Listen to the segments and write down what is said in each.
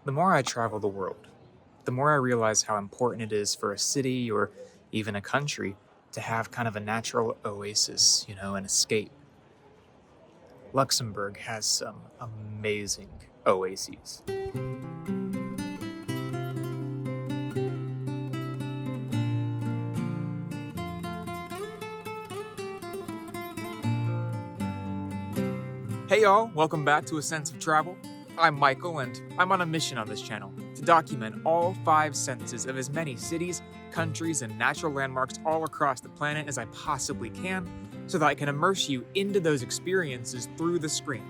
The more I travel the world, the more I realize how important it is for a city or even a country to have kind of a natural oasis, an escape. Luxembourg has some amazing oases. Hey y'all, welcome back to A Sense of Travel. I'm Michael, and I'm on a mission on this channel to document all 5 senses of as many cities, countries, and natural landmarks all across the planet as I possibly can, so that I can immerse you into those experiences through the screen.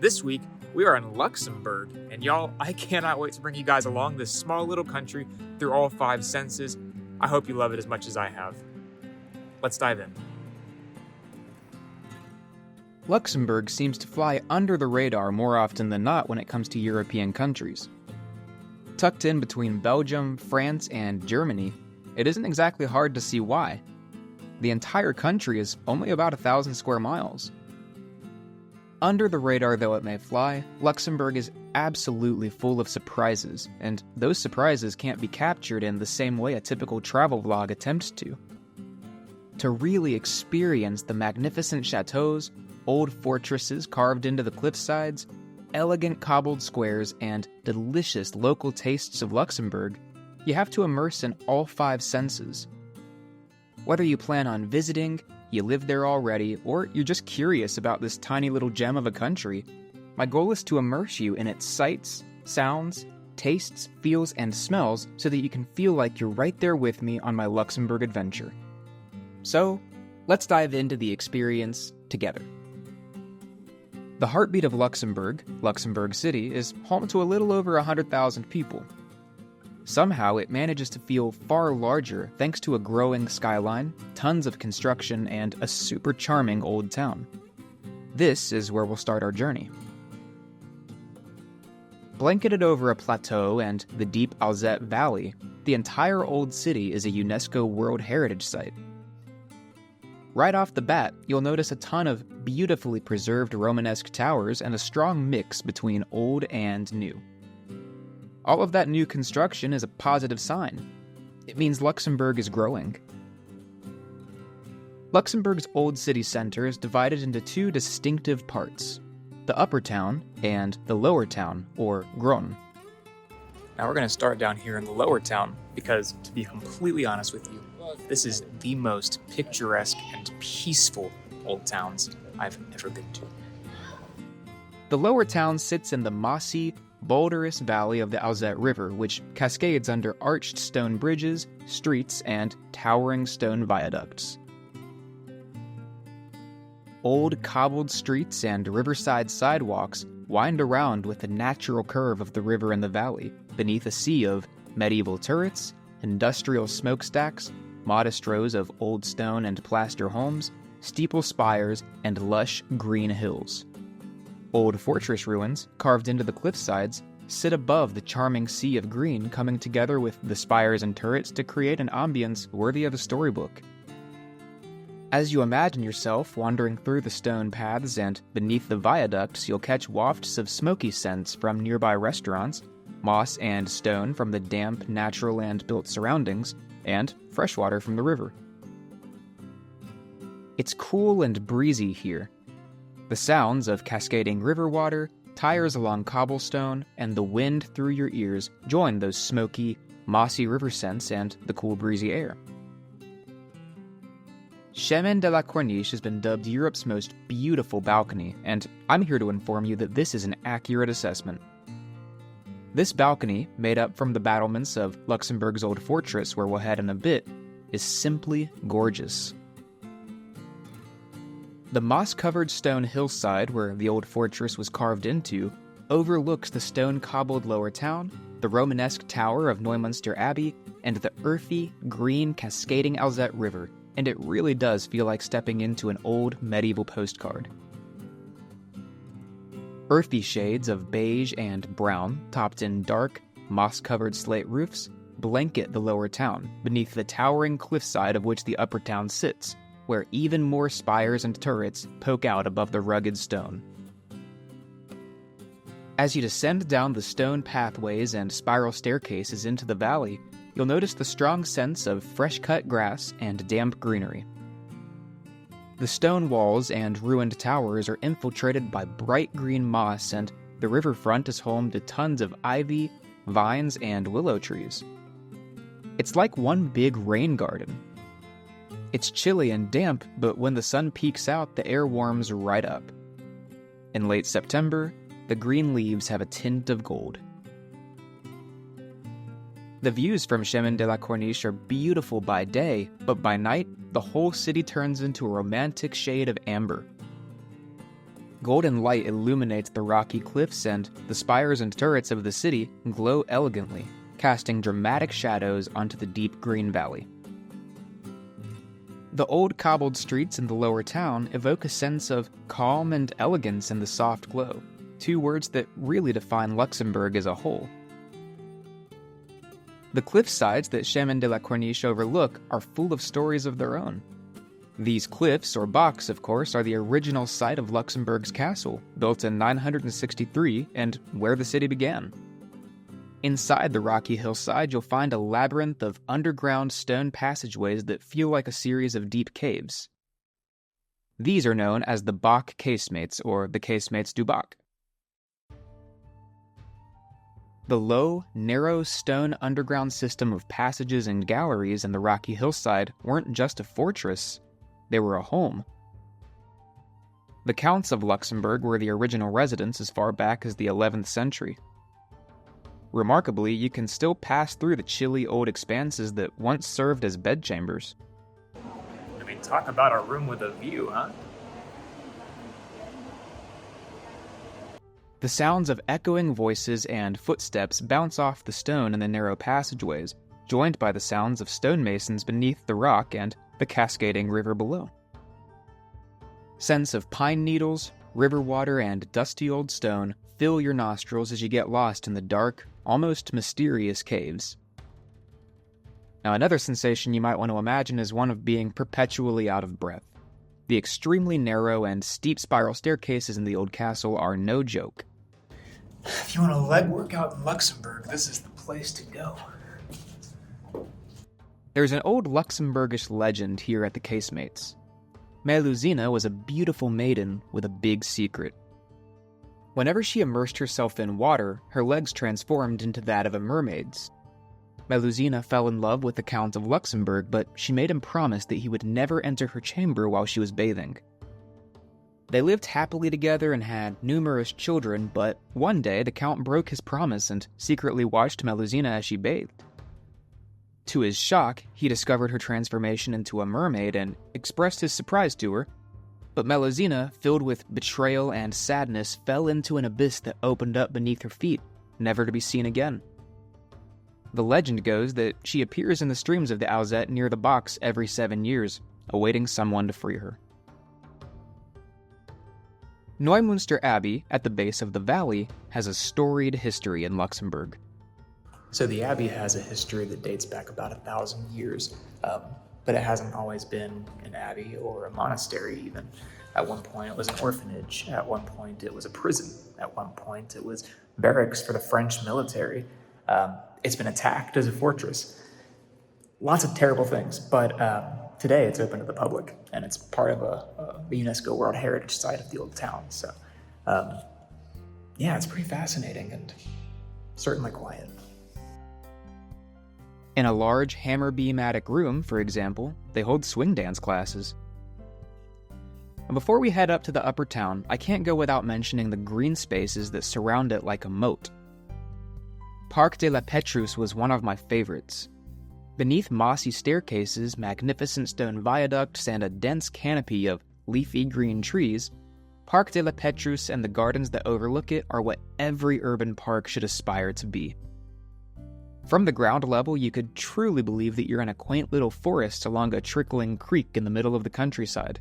This week, we are in Luxembourg, and y'all, I cannot wait to bring you guys along this small little country through all 5 senses. I hope you love it as much as I have. Let's dive in. Luxembourg seems to fly under the radar more often than not when it comes to European countries. Tucked in between Belgium, France, and Germany, it isn't exactly hard to see why. The entire country is only about 1,000 square miles. Under the radar though it may fly, Luxembourg is absolutely full of surprises, and those surprises can't be captured in the same way a typical travel vlog attempts to. To really experience the magnificent chateaus, old fortresses carved into the cliffsides, elegant cobbled squares, and delicious local tastes of Luxembourg, you have to immerse in all 5 senses. Whether you plan on visiting, you live there already, or you're just curious about this tiny little gem of a country, my goal is to immerse you in its sights, sounds, tastes, feels, and smells so that you can feel like you're right there with me on my Luxembourg adventure. So, let's dive into the experience together. The heartbeat of Luxembourg, Luxembourg City, is home to a little over 100,000 people. Somehow it manages to feel far larger thanks to a growing skyline, tons of construction, and a super charming old town. This is where we'll start our journey. Blanketed over a plateau and the deep Alzette Valley, the entire old city is a UNESCO World Heritage Site. Right off the bat, you'll notice a ton of beautifully preserved Romanesque towers and a strong mix between old and new. All of that new construction is a positive sign. It means Luxembourg is growing. Luxembourg's old city center is divided into 2 distinctive parts: the upper town and the lower town, or Grund. Now we're going to start down here in the lower town because, to be completely honest with you, this is the most picturesque and peaceful old towns I've ever been to. The lower town sits in the mossy, boulderous valley of the Alzette River, which cascades under arched stone bridges, streets, and towering stone viaducts. Old cobbled streets and riverside sidewalks wind around with the natural curve of the river in the valley, beneath a sea of medieval turrets, industrial smokestacks, modest rows of old stone and plaster homes, steeple spires, and lush green hills. Old fortress ruins, carved into the cliffsides, sit above the charming sea of green, coming together with the spires and turrets to create an ambience worthy of a storybook. As you imagine yourself wandering through the stone paths and beneath the viaducts, you'll catch wafts of smoky scents from nearby restaurants, moss and stone from the damp, natural land-built surroundings, and freshwater from the river. It's cool and breezy here. The sounds of cascading river water, tires along cobblestone, and the wind through your ears join those smoky, mossy river scents and the cool breezy air. Chemin de la Corniche has been dubbed Europe's most beautiful balcony, and I'm here to inform you that this is an accurate assessment. This balcony, made up from the battlements of Luxembourg's old fortress where we'll head in a bit, is simply gorgeous. The moss-covered stone hillside where the old fortress was carved into overlooks the stone-cobbled lower town, the Romanesque tower of Neumünster Abbey, and the earthy, green, cascading Alzette River, and it really does feel like stepping into an old medieval postcard. Earthy shades of beige and brown, topped in dark, moss-covered slate roofs, blanket the lower town, beneath the towering cliffside of which the upper town sits, where even more spires and turrets poke out above the rugged stone. As you descend down the stone pathways and spiral staircases into the valley, you'll notice the strong sense of fresh-cut grass and damp greenery. The stone walls and ruined towers are infiltrated by bright green moss, and the riverfront is home to tons of ivy, vines, and willow trees. It's like one big rain garden. It's chilly and damp, but when the sun peeks out, the air warms right up. In late September, the green leaves have a tint of gold. The views from Chemin de la Corniche are beautiful by day, but by night, the whole city turns into a romantic shade of amber. Golden light illuminates the rocky cliffs, and the spires and turrets of the city glow elegantly, casting dramatic shadows onto the deep green valley. The old cobbled streets in the lower town evoke a sense of calm and elegance in the soft glow, two words that really define Luxembourg as a whole. The cliff sides that Chemin de la Corniche overlook are full of stories of their own. These cliffs, or bocks, of course, are the original site of Luxembourg's castle, built in 963 and where the city began. Inside the rocky hillside, you'll find a labyrinth of underground stone passageways that feel like a series of deep caves. These are known as the Bock casemates, or the casemates du Bock. The low, narrow stone underground system of passages and galleries in the rocky hillside weren't just a fortress, they were a home. The Counts of Luxembourg were the original residents as far back as the 11th century. Remarkably, you can still pass through the chilly old expanses that once served as bedchambers. I mean, talk about a room with a view, huh? The sounds of echoing voices and footsteps bounce off the stone in the narrow passageways, joined by the sounds of stonemasons beneath the rock and the cascading river below. Scents of pine needles, river water, and dusty old stone fill your nostrils as you get lost in the dark, almost mysterious caves. Now, another sensation you might want to imagine is one of being perpetually out of breath. The extremely narrow and steep spiral staircases in the old castle are no joke. If you want a leg workout in Luxembourg, this is the place to go. There's an old Luxembourgish legend here at the casemates. Melusina was a beautiful maiden with a big secret. Whenever she immersed herself in water, her legs transformed into that of a mermaid's. Melusina fell in love with the Count of Luxembourg, but she made him promise that he would never enter her chamber while she was bathing. They lived happily together and had numerous children, but one day the Count broke his promise and secretly watched Melusina as she bathed. To his shock, he discovered her transformation into a mermaid and expressed his surprise to her, but Melusina, filled with betrayal and sadness, fell into an abyss that opened up beneath her feet, never to be seen again. The legend goes that she appears in the streams of the Auzette near the box every 7 years, awaiting someone to free her. Neumünster Abbey, at the base of the valley, has a storied history in Luxembourg. So the abbey has a history that dates back about 1,000 years, but it hasn't always been an abbey or a monastery even. At one point it was an orphanage, at one point it was a prison, at one point it was barracks for the French military. It's been attacked as a fortress. Lots of terrible things, but today it's open to the public, and it's part of a UNESCO World Heritage Site of the old town. So, yeah, it's pretty fascinating and certainly quiet. In a large hammer beam attic room, for example, they hold swing dance classes. And before we head up to the upper town, I can't go without mentioning the green spaces that surround it like a moat. Parc de la Pétrus was one of my favorites. Beneath mossy staircases, magnificent stone viaducts, and a dense canopy of leafy green trees, Parc de la Pétrus and the gardens that overlook it are what every urban park should aspire to be. From the ground level, you could truly believe that you're in a quaint little forest along a trickling creek in the middle of the countryside.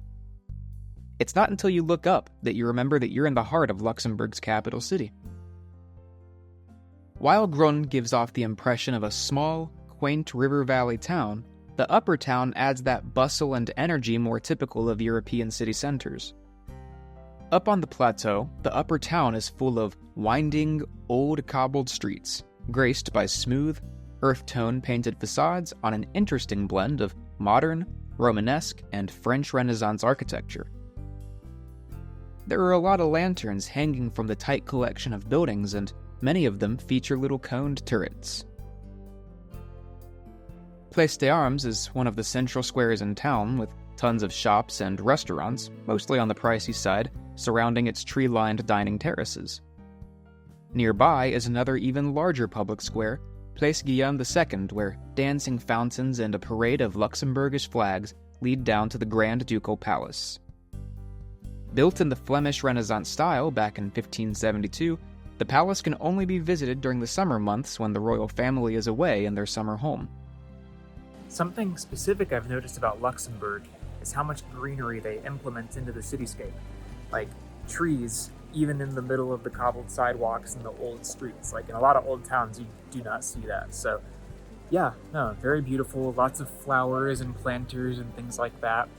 It's not until you look up that you remember that you're in the heart of Luxembourg's capital city. While Grund gives off the impression of a small, quaint river valley town, the upper town adds that bustle and energy more typical of European city centers. Up on the plateau, the upper town is full of winding, old cobbled streets, graced by smooth, earth-tone painted facades on an interesting blend of modern, Romanesque, and French Renaissance architecture. There are a lot of lanterns hanging from the tight collection of buildings, and many of them feature little coned turrets. Place des Armes is one of the central squares in town, with tons of shops and restaurants, mostly on the pricey side, surrounding its tree-lined dining terraces. Nearby is another even larger public square, Place Guillaume II, where dancing fountains and a parade of Luxembourgish flags lead down to the Grand Ducal Palace. Built in the Flemish Renaissance style back in 1572, the palace can only be visited during the summer months when the royal family is away in their summer home. Something specific I've noticed about Luxembourg is how much greenery they implement into the cityscape. Like trees, even in the middle of the cobbled sidewalks and the old streets. Like in a lot of old towns, you do not see that. So yeah, no, very beautiful. Lots of flowers and planters and things like that.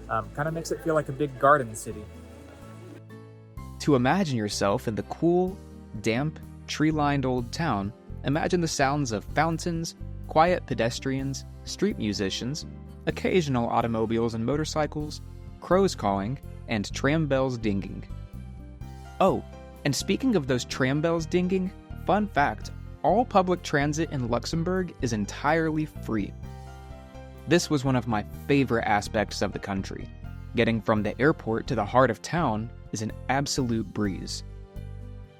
Kind of makes it feel like a big garden city. To imagine yourself in the cool, damp, tree-lined old town, imagine the sounds of fountains, quiet pedestrians, street musicians, occasional automobiles and motorcycles, crows cawing, and tram bells dinging. Oh, and speaking of those tram bells dinging, fun fact, all public transit in Luxembourg is entirely free. This was one of my favorite aspects of the country. Getting from the airport to the heart of town is an absolute breeze.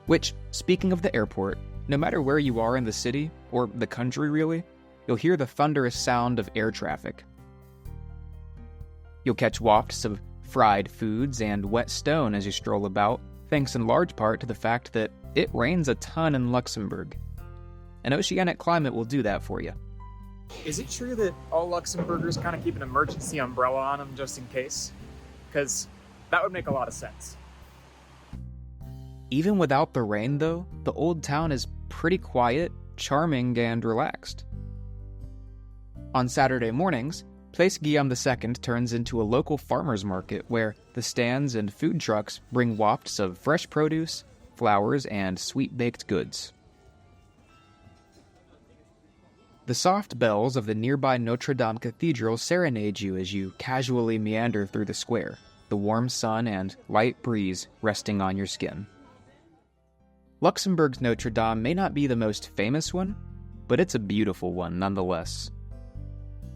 Which, speaking of the airport, no matter where you are in the city, or the country really, you'll hear the thunderous sound of air traffic. You'll catch wafts of fried foods and wet stone as you stroll about, thanks in large part to the fact that it rains a ton in Luxembourg. An oceanic climate will do that for you. Is it true that all Luxembourgers kind of keep an emergency umbrella on them just in case? Because that would make a lot of sense. Even without the rain, though, the old town is pretty quiet, charming, and relaxed. On Saturday mornings, Place Guillaume II turns into a local farmer's market where the stands and food trucks bring wafts of fresh produce, flowers, and sweet-baked goods. The soft bells of the nearby Notre Dame Cathedral serenade you as you casually meander through the square, the warm sun and light breeze resting on your skin. Luxembourg's Notre Dame may not be the most famous one, but it's a beautiful one nonetheless.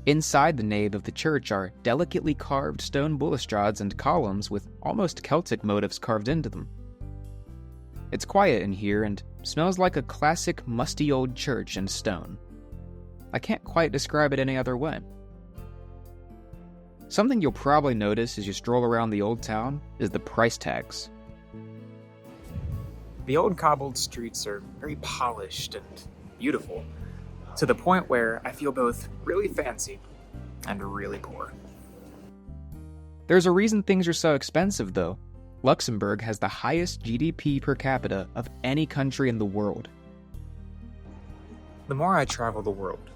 Inside the nave of the church are delicately carved stone balustrades and columns with almost Celtic motifs carved into them. It's quiet in here and smells like a classic musty old church in stone. I can't quite describe it any other way. Something you'll probably notice as you stroll around the old town is the price tags. The old cobbled streets are very polished and beautiful, to the point where I feel both really fancy and really poor. There's a reason things are so expensive, though. Luxembourg has the highest GDP per capita of any country in the world. The more I travel the world,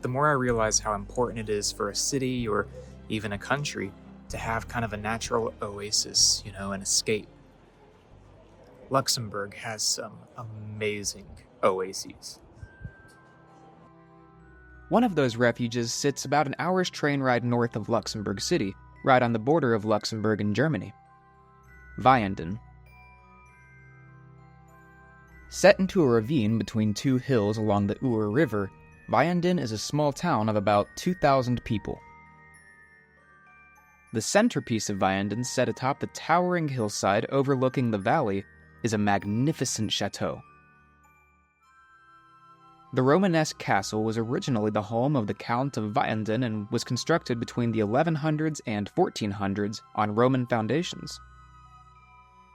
the more I realize how important it is for a city or even a country to have kind of a natural oasis, an escape. Luxembourg has some amazing oases. One of those refuges sits about an hour's train ride north of Luxembourg City, right on the border of Luxembourg and Germany. Vianden. Set into a ravine between two hills along the Our River, Vianden is a small town of about 2,000 people. The centerpiece of Vianden, set atop the towering hillside overlooking the valley, is a magnificent chateau. The Romanesque castle was originally the home of the Count of Vianden and was constructed between the 1100s and 1400s on Roman foundations.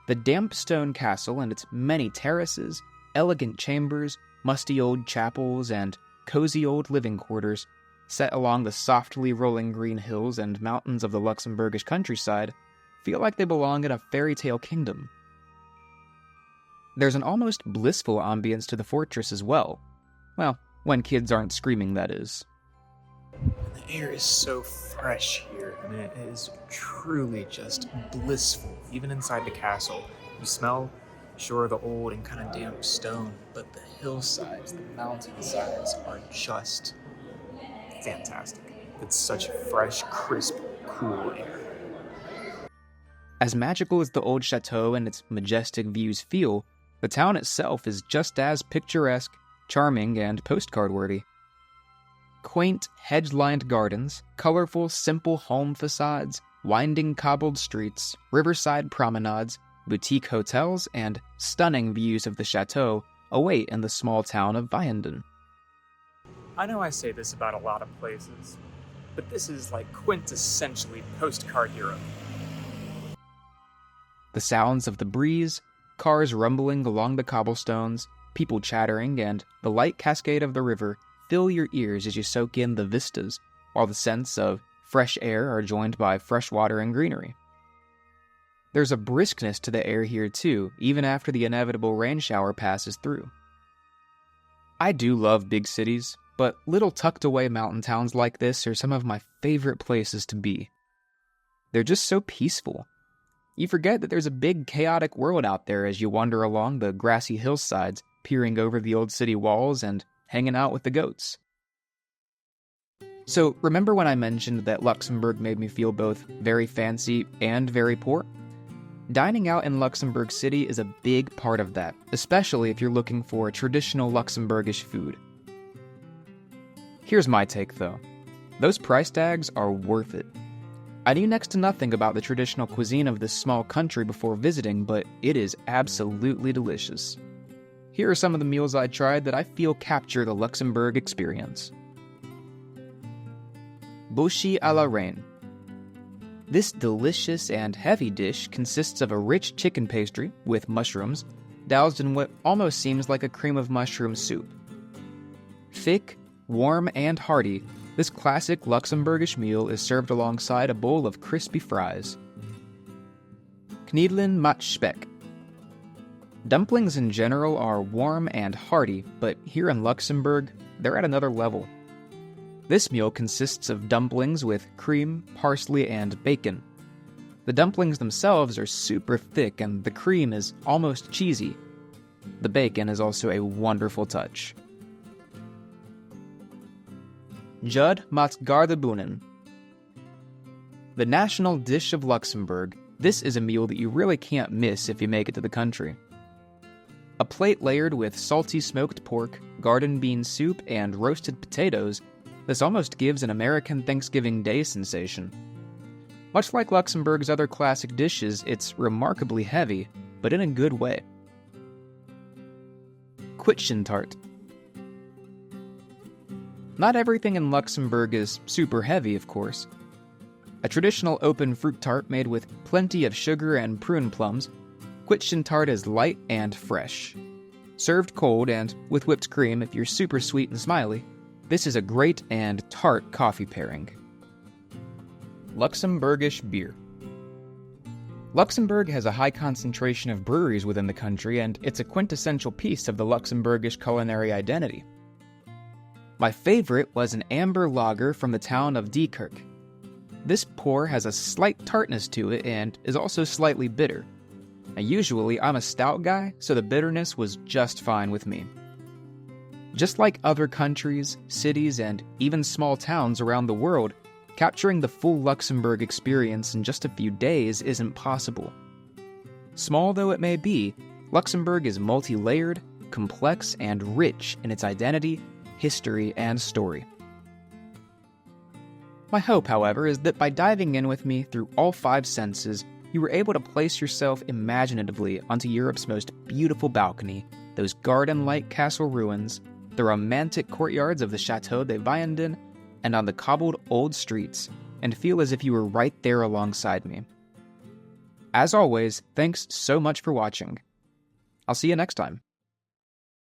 The damp stone castle and its many terraces, elegant chambers, musty old chapels, and cozy old living quarters, set along the softly rolling green hills and mountains of the Luxembourgish countryside, feel like they belong in a fairytale kingdom. There's an almost blissful ambience to the fortress as well. Well, when kids aren't screaming, that is. The air is so fresh here. It is truly just blissful. Even inside the castle, you smell Sure, the old and kind of damp stone, but the hillsides, the mountainsides are just fantastic. It's such fresh, crisp, cool air. As magical as the old chateau and its majestic views feel, the town itself is just as picturesque, charming, and postcard-worthy. Quaint, hedge-lined gardens, colorful, simple home facades, winding cobbled streets, riverside promenades, boutique hotels, and stunning views of the chateau await in the small town of Vianden. I know I say this about a lot of places, but this is like quintessentially postcard Europe. The sounds of the breeze, cars rumbling along the cobblestones, people chattering, and the light cascade of the river fill your ears as you soak in the vistas, while the scents of fresh air are joined by fresh water and greenery. There's a briskness to the air here too, even after the inevitable rain shower passes through. I do love big cities, but little tucked-away mountain towns like this are some of my favorite places to be. They're just so peaceful. You forget that there's a big, chaotic world out there as you wander along the grassy hillsides, peering over the old city walls and hanging out with the goats. So, remember when I mentioned that Luxembourg made me feel both very fancy and very poor? Dining out in Luxembourg City is a big part of that, especially if you're looking for traditional Luxembourgish food. Here's my take though. Those price tags are worth it. I knew next to nothing about the traditional cuisine of this small country before visiting, but it is absolutely delicious. Here are some of the meals I tried that I feel capture the Luxembourg experience. Bouchie à la reine. This delicious and heavy dish consists of a rich chicken pastry with mushrooms, doused in what almost seems like a cream of mushroom soup. Thick, warm, and hearty, this classic Luxembourgish meal is served alongside a bowl of crispy fries. Knedelen met Speck. Dumplings in general are warm and hearty, but here in Luxembourg, they're at another level. This meal consists of dumplings with cream, parsley, and bacon. The dumplings themselves are super thick and the cream is almost cheesy. The bacon is also a wonderful touch. Jud met Gardeboenen. The national dish of Luxembourg, this is a meal that you really can't miss if you make it to the country. A plate layered with salty smoked pork, garden bean soup, and roasted potatoes, this almost gives an American Thanksgiving Day sensation. Much like Luxembourg's other classic dishes, it's remarkably heavy, but in a good way. Quitschentart. Not everything in Luxembourg is super heavy, of course. A traditional open fruit tart made with plenty of sugar and prune plums, Quitschentart is light and fresh. Served cold and with whipped cream if you're super sweet and smiley, this is a great and tart coffee pairing. Luxembourgish beer. Luxembourg has a high concentration of breweries within the country, and it's a quintessential piece of the Luxembourgish culinary identity. My favorite was an amber lager from the town of Diekerk. This pour has a slight tartness to it and is also slightly bitter. Now, usually I'm a stout guy, so the bitterness was just fine with me. Just like other countries, cities, and even small towns around the world, capturing the full Luxembourg experience in just a few days isn't possible. Small though it may be, Luxembourg is multi-layered, complex, and rich in its identity, history, and story. My hope, however, is that by diving in with me through all 5 senses, you were able to place yourself imaginatively onto Europe's most beautiful balcony, those garden-like castle ruins, the romantic courtyards of the Chateau de Vianden, and on the cobbled old streets, and feel as if you were right there alongside me. As always, thanks so much for watching. I'll see you next time.